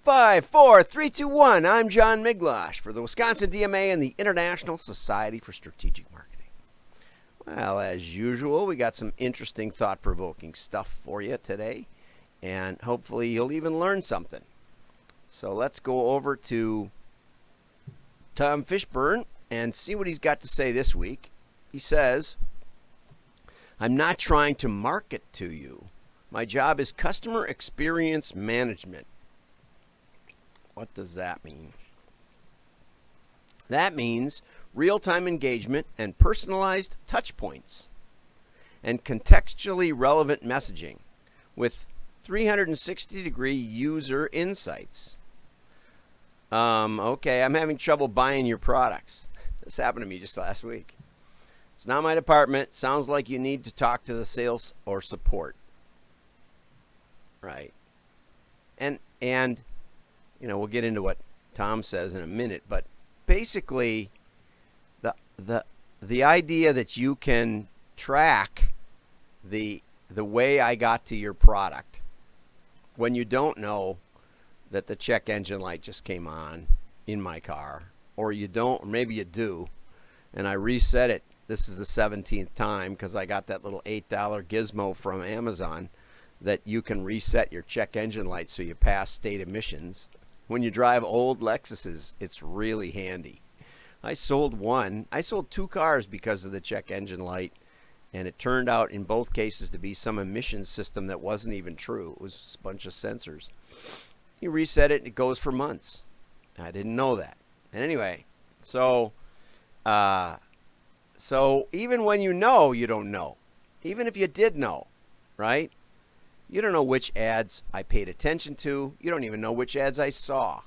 5, 4, 3, 2, 1. I'm John Miglosh for the Wisconsin DMA and the International Society for Strategic Marketing. Well, as usual, we got some interesting, thought-provoking stuff for you today, and hopefully you'll even learn something. So let's go over to Tom Fishburne and see what he's got to say this week. He says, "I'm not trying to market to you. My job is customer experience management." What does that mean? That means real-time engagement and personalized touch points and contextually relevant messaging with 360-degree user insights. Okay, I'm having trouble buying your products. This happened to me just last week. It's not my department. Sounds like you need to talk to the sales or support. Right. And you know, we'll get into what Tom says in a minute, but basically the idea that you can track the way I got to your product when you don't know that the check engine light just came on in my car, or you don't, or maybe you do, and I reset it. This is the 17th time because I got that little $8 gizmo from Amazon that you can reset your check engine light so you pass state emissions. When you drive old Lexuses, it's really handy. I sold two cars because of the check engine light, and it turned out in both cases to be some emission system that wasn't even true. It was a bunch of sensors. You reset it, and it goes for months. I didn't know that. And anyway, so even when you know, you don't know. Even if you did know, right? You don't know which ads I paid attention to. You don't even know which ads I saw.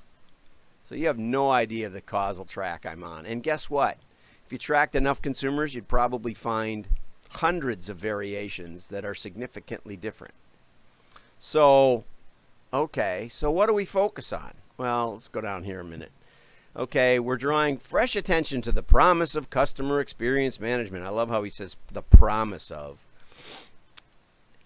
So you have no idea the causal track I'm on. And guess what? If you tracked enough consumers, you'd probably find hundreds of variations that are significantly different. So, okay, so what do we focus on? Well, let's go down here a minute. Okay, we're drawing fresh attention to the promise of customer experience management. I love how he says the promise of.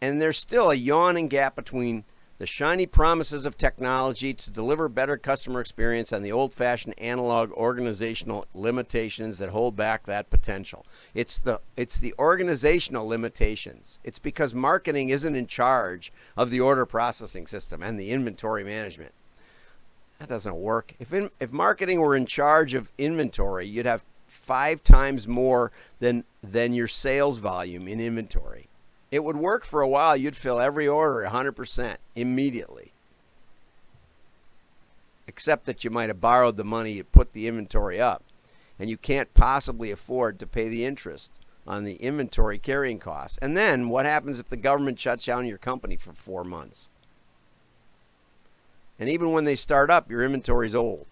And there's still a yawning gap between the shiny promises of technology to deliver better customer experience and the old-fashioned analog organizational limitations that hold back that potential. It's the organizational limitations. It's because marketing isn't in charge of the order processing system and the inventory management. That doesn't work. If marketing were in charge of inventory, you'd have 5 times more than your sales volume in inventory. It would work for a while. You'd fill every order 100% immediately. Except that you might have borrowed the money to put the inventory up. And you can't possibly afford to pay the interest on the inventory carrying costs. And then what happens if the government shuts down your company for 4 months? And even when they start up, your inventory's old.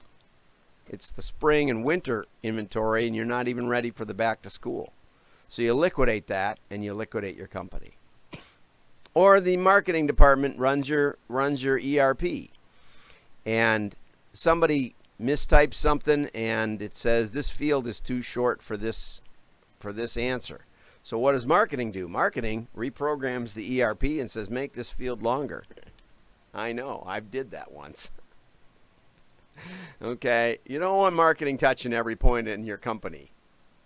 It's the spring and winter inventory, and you're not even ready for the back to school. So you liquidate that, and you liquidate your company. Or the marketing department runs your ERP, and somebody mistypes something, and it says this field is too short for this answer. So what does marketing do? Marketing reprograms the ERP and says make this field longer. I know, I did that once. Okay, you don't want marketing touching every point in your company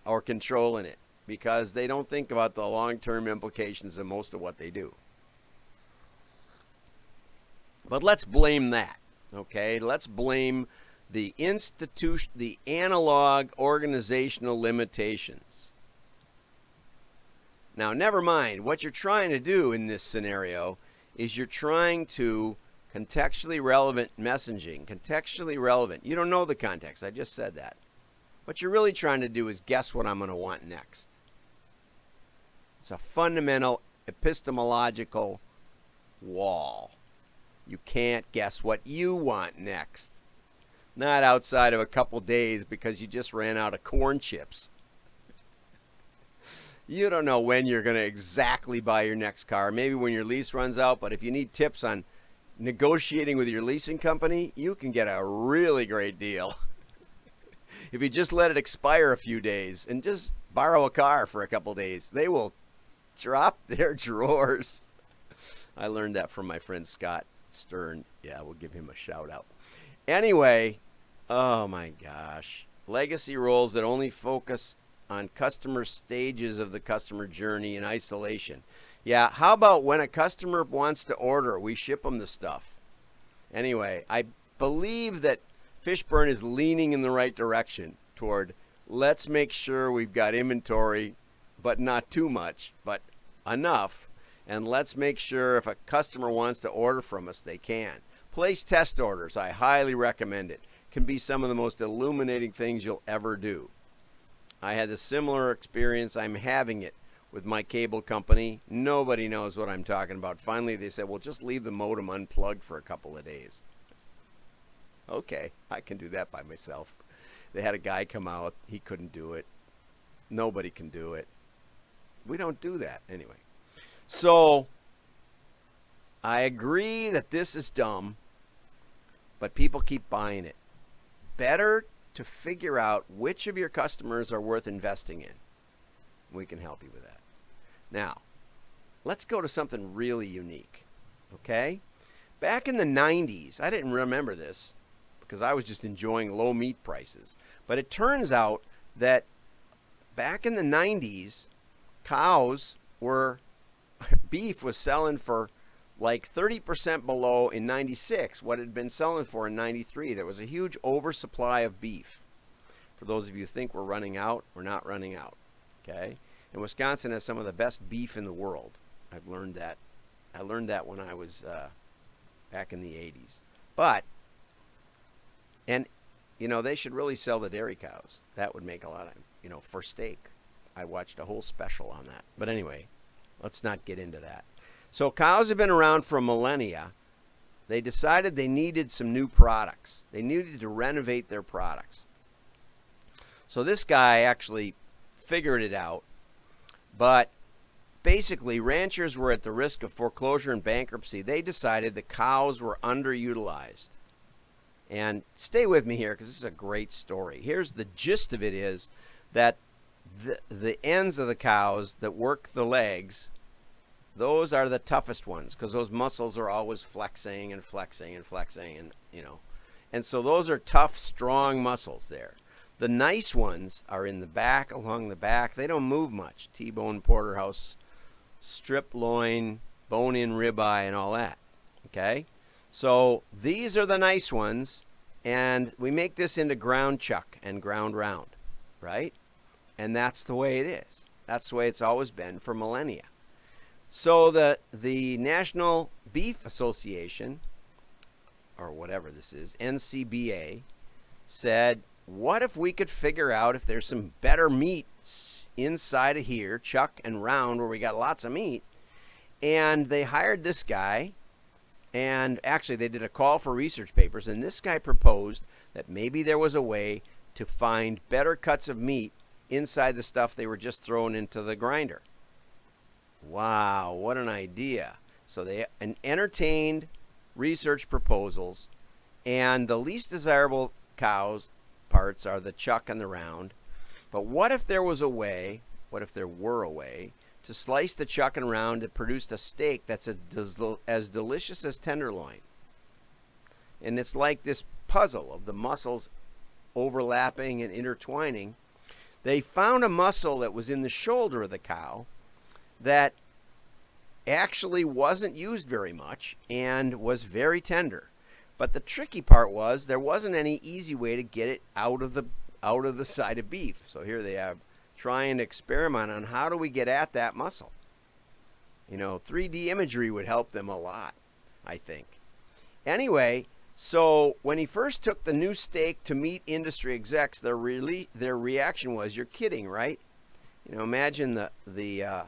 or controlling it, because they don't think about the long-term implications of most of what they do. But let's blame that, okay? Let's blame the analog organizational limitations. Now, never mind. What you're trying to do in this scenario is you're trying to contextually relevant messaging. Contextually relevant. You don't know the context. I just said that. What you're really trying to do is guess what I'm going to want next. It's a fundamental epistemological wall. You can't guess what you want next. Not outside of a couple days because you just ran out of corn chips. You don't know when you're going to exactly buy your next car. Maybe when your lease runs out, but if you need tips on negotiating with your leasing company, you can get a really great deal. If you just let it expire a few days and just borrow a car for a couple days, they will drop their drawers. I learned that from my friend Scott. Stern. Yeah, we'll give him a shout out. Anyway, oh my gosh. Legacy roles that only focus on customer stages of the customer journey in isolation. Yeah, how about when a customer wants to order, we ship them the stuff? Anyway, I believe that Fishburne is leaning in the right direction toward let's make sure we've got inventory, but not too much, but enough. And let's make sure if a customer wants to order from us, they can. Place test orders. I highly recommend it. Can be some of the most illuminating things you'll ever do. I had a similar experience. I'm having it with my cable company. Nobody knows what I'm talking about. Finally, they said, well, just leave the modem unplugged for a couple of days. Okay, I can do that by myself. They had a guy come out. He couldn't do it. Nobody can do it. We don't do that anyway. So I agree that this is dumb, but people keep buying it. Better to figure out which of your customers are worth investing in. We can help you with that. Now, let's go to something really unique, okay? Back in the 90s, I didn't remember this because I was just enjoying low meat prices, but it turns out that back in the 90s, beef was selling for like 30% below in 96 what it had been selling for in 93. There was a huge oversupply of beef. For those of you who think we're running out, we're not running out, okay? And Wisconsin has some of the best beef in the world. I've learned that. I learned that when I was back in the 80s. But, and, you know, they should really sell the dairy cows. That would make a lot of, you know, for steak. I watched a whole special on that. But anyway, let's not get into that. So cows have been around for millennia. They decided they needed some new products. They needed to renovate their products. So this guy actually figured it out. But basically, ranchers were at the risk of foreclosure and bankruptcy. They decided the cows were underutilized. And stay with me here because this is a great story. Here's the gist of it is that the ends of the cows that work the legs, those are the toughest ones because those muscles are always flexing and flexing and flexing and, you know. And so those are tough, strong muscles there. The nice ones are in the back, along the back. They don't move much. T-bone, porterhouse, strip loin, bone-in ribeye, and all that. Okay? So these are the nice ones, and we make this into ground chuck and ground round, right? And that's the way it is. That's the way it's always been for millennia. So the National Beef Association, or whatever this is, NCBA, said, what if we could figure out if there's some better meat inside of here, chuck and round, where we got lots of meat? And they hired this guy, and actually they did a call for research papers, and this guy proposed that maybe there was a way to find better cuts of meat inside the stuff they were just throwing into the grinder. Wow, what an idea. So they entertained research proposals, and the least desirable cows parts are the chuck and the round. But what if there was a way, what if there were a way, to slice the chuck and round that produced a steak that's as delicious as tenderloin? And it's like this puzzle of the muscles overlapping and intertwining. They found a muscle that was in the shoulder of the cow that actually wasn't used very much and was very tender. But the tricky part was there wasn't any easy way to get it out of the side of beef. So here they are trying to experiment on how do we get at that muscle. You know, 3D imagery would help them a lot, I think. Anyway, so when he first took the new steak to meat industry execs, their reaction was, "You're kidding, right?" You know, imagine the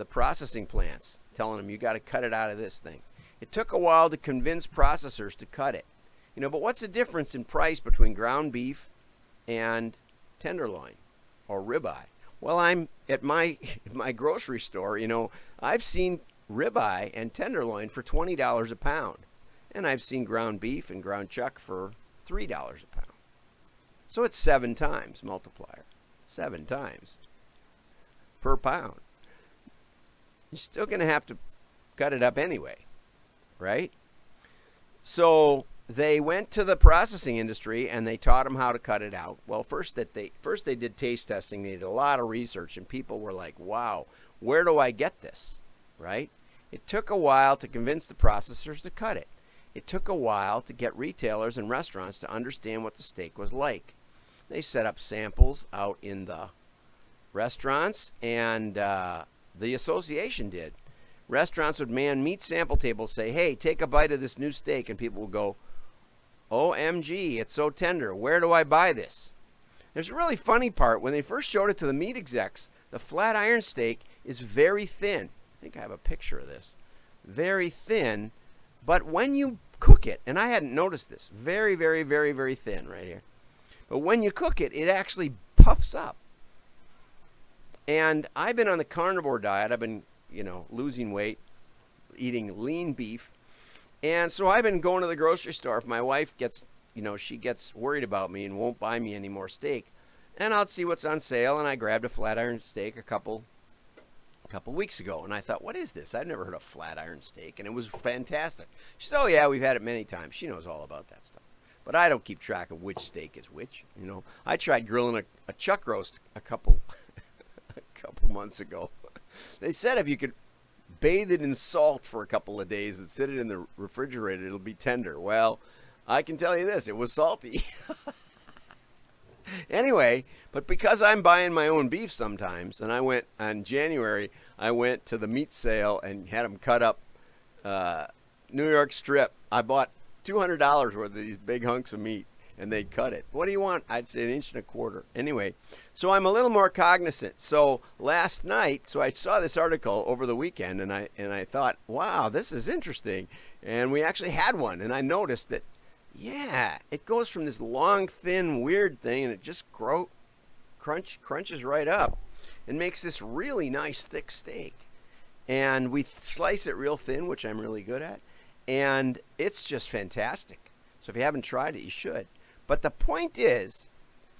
processing plants telling them you got to cut it out of this thing. It took a while to convince processors to cut it. You know, but what's the difference in price between ground beef and tenderloin or ribeye? Well, I'm at my grocery store, you know, I've seen ribeye and tenderloin for $20 a pound. And I've seen ground beef and ground chuck for $3 a pound. So it's 7 times multiplier. 7 times per pound. You're still going to have to cut it up anyway. right? So they went to the processing industry and they taught them how to cut it out. Well, first they did taste testing. They did a lot of research, and people were like, "Wow, where do I get this?" Right? It took a while to convince the processors to cut it. It took a while to get retailers and restaurants to understand what the steak was like. They set up samples out in the restaurants, and the association did. Restaurants would man meat sample tables, say, "Hey, take a bite of this new steak," and people would go, "OMG, it's so tender. Where do I buy this?" There's a really funny part. When they first showed it to the meat execs, the flat iron steak is very thin. I think I have a picture of this. Very thin, but when you cook it, and I hadn't noticed this, very, very, very, very thin right here. But when you cook it, it actually puffs up. And I've been on the carnivore diet. I've been, losing weight, eating lean beef. And so I've been going to the grocery store. If my wife gets, she gets worried about me and won't buy me any more steak, and I'll see what's on sale. And I grabbed a flat iron steak a couple weeks ago, and I thought, what is this? I've never heard of flat iron steak, and it was fantastic. She said, "Oh yeah, we've had it many times." She knows all about that stuff. But I don't keep track of which steak is which. I tried grilling a chuck roast a couple months ago. They said if you could bathe it in salt for a couple of days and sit it in the refrigerator, it'll be tender. Well, I can tell you this, it was salty. Anyway, but because I'm buying my own beef sometimes, and in January, I went to the meat sale and had them cut up New York strip. I bought $200 worth of these big hunks of meat, and they'd cut it. What do you want? I'd say 1.25 inches. Anyway, so I'm a little more cognizant. So last night, I saw this article over the weekend, and I thought, wow, this is interesting. And we actually had one, and I noticed that, yeah, it goes from this long, thin, weird thing, and it just crunches right up and makes this really nice, thick steak. And we slice it real thin, which I'm really good at, and it's just fantastic. So if you haven't tried it, you should. But the point is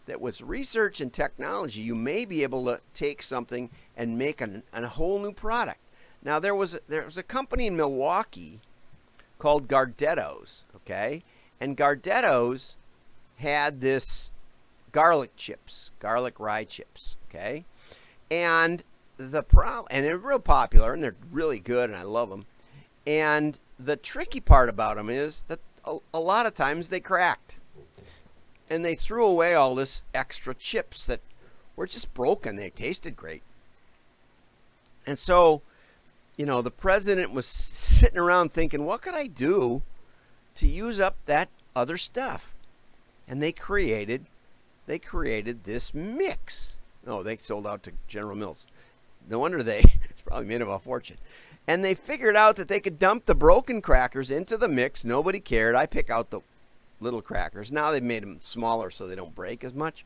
that with research and technology, you may be able to take something and make a whole new product. Now, there was a company in Milwaukee called Gardetto's, okay? And Gardetto's had this garlic rye chips, okay? And they're real popular, and they're really good, and I love them. And the tricky part about them is that a lot of times they cracked. And they threw away all this extra chips that were just broken. They tasted great. And so, the president was sitting around thinking, what could I do to use up that other stuff? And they created this mix. Oh, they sold out to General Mills. No wonder it's probably made them a fortune. And they figured out that they could dump the broken crackers into the mix. Nobody cared. I pick out the little crackers. Now they've made them smaller so they don't break as much.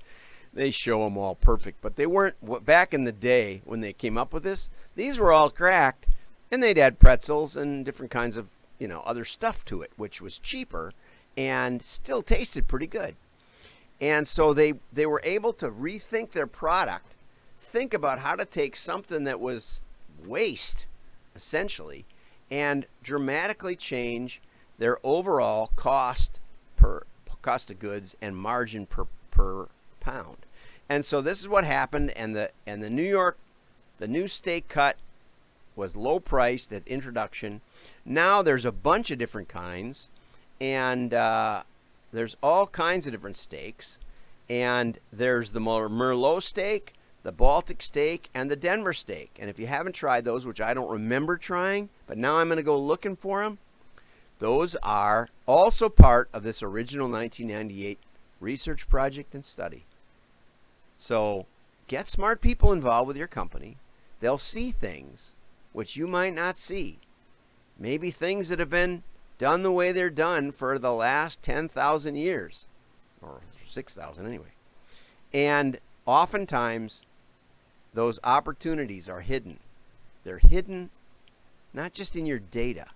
They show them all perfect, but they weren't. Back in the day when they came up with this, these were all cracked, and they'd add pretzels and different kinds of other stuff to it, which was cheaper and still tasted pretty good. And so they were able to rethink their product, think about how to take something that was waste, essentially, and dramatically change their overall cost of goods and margin per pound. And so this is what happened. And the new steak cut was low priced at introduction. Now there's a bunch of different kinds, and there's all kinds of different steaks. And there's the Merlot steak, the Baltic steak, and the Denver steak. And if you haven't tried those, which I don't remember trying, but now I'm going to go looking for them, those are also part of this original 1998 research project and study. So get smart people involved with your company. They'll see things which you might not see. Maybe things that have been done the way they're done for the last 10,000 years, or 6,000 anyway. And oftentimes, those opportunities are hidden. They're hidden not just in your data,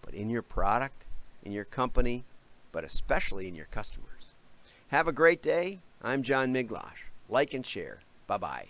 but in your product, in your company, but especially in your customers. Have a great day. I'm John Miglash. Like and share. Bye-bye.